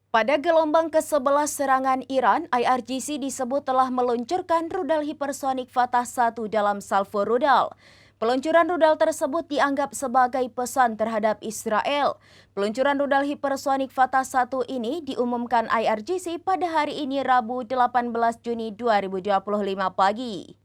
Pada gelombang ke-11 serangan Iran, IRGC disebut telah meluncurkan rudal hipersonik Fatah 1 dalam salvo rudal. Peluncuran rudal tersebut dianggap sebagai pesan terhadap Israel. Peluncuran rudal hipersonik Fatah 1 ini diumumkan IRGC pada hari ini Rabu 18 Juni 2025 pagi.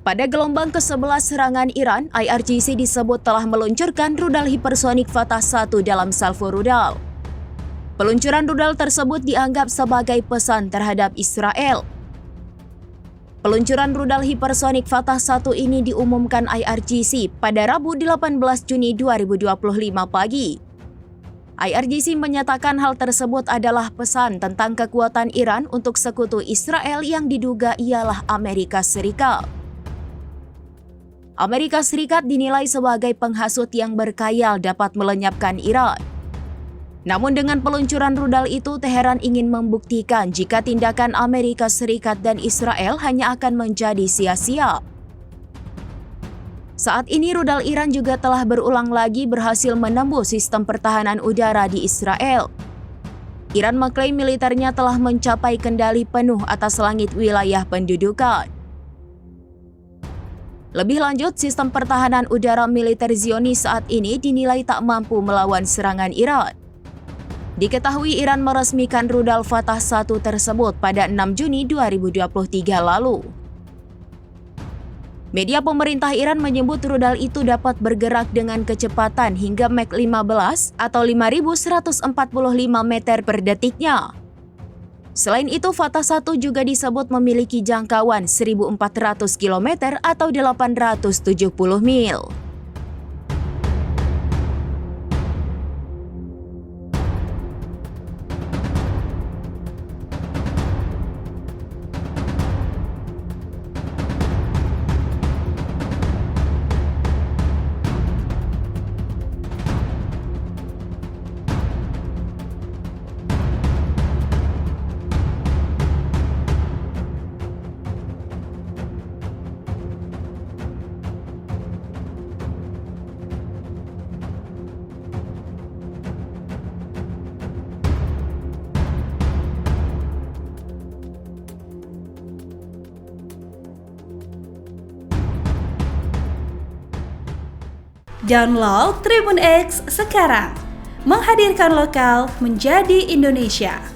Pada gelombang ke-11 serangan Iran, IRGC disebut telah meluncurkan rudal hipersonik Fatah 1 dalam salvo rudal. Peluncuran rudal tersebut dianggap sebagai pesan terhadap Israel. Peluncuran rudal hipersonik Fatah 1 ini diumumkan IRGC pada Rabu 18 Juni 2025 pagi. IRGC menyatakan hal tersebut adalah pesan tentang kekuatan Iran untuk sekutu Israel yang diduga ialah Amerika Serikat. Amerika Serikat dinilai sebagai penghasut yang berkhayal dapat melenyapkan Iran. Namun dengan peluncuran rudal itu, Teheran ingin membuktikan jika tindakan Amerika Serikat dan Israel hanya akan menjadi sia-sia. Saat ini rudal Iran juga telah berulang lagi berhasil menembus sistem pertahanan udara di Israel. Iran mengklaim militernya telah mencapai kendali penuh atas langit wilayah pendudukan. Lebih lanjut, sistem pertahanan udara militer Zionis saat ini dinilai tak mampu melawan serangan Iran. Diketahui Iran meresmikan rudal Fatah 1 tersebut pada 6 Juni 2023 lalu. Media pemerintah Iran menyebut rudal itu dapat bergerak dengan kecepatan hingga Mach 15 atau 5.145 meter per detiknya. Selain itu, Fatah 1 juga disebut memiliki jangkauan 1.400 km atau 870 mil. Download Tribun X sekarang, menghadirkan lokal menjadi Indonesia.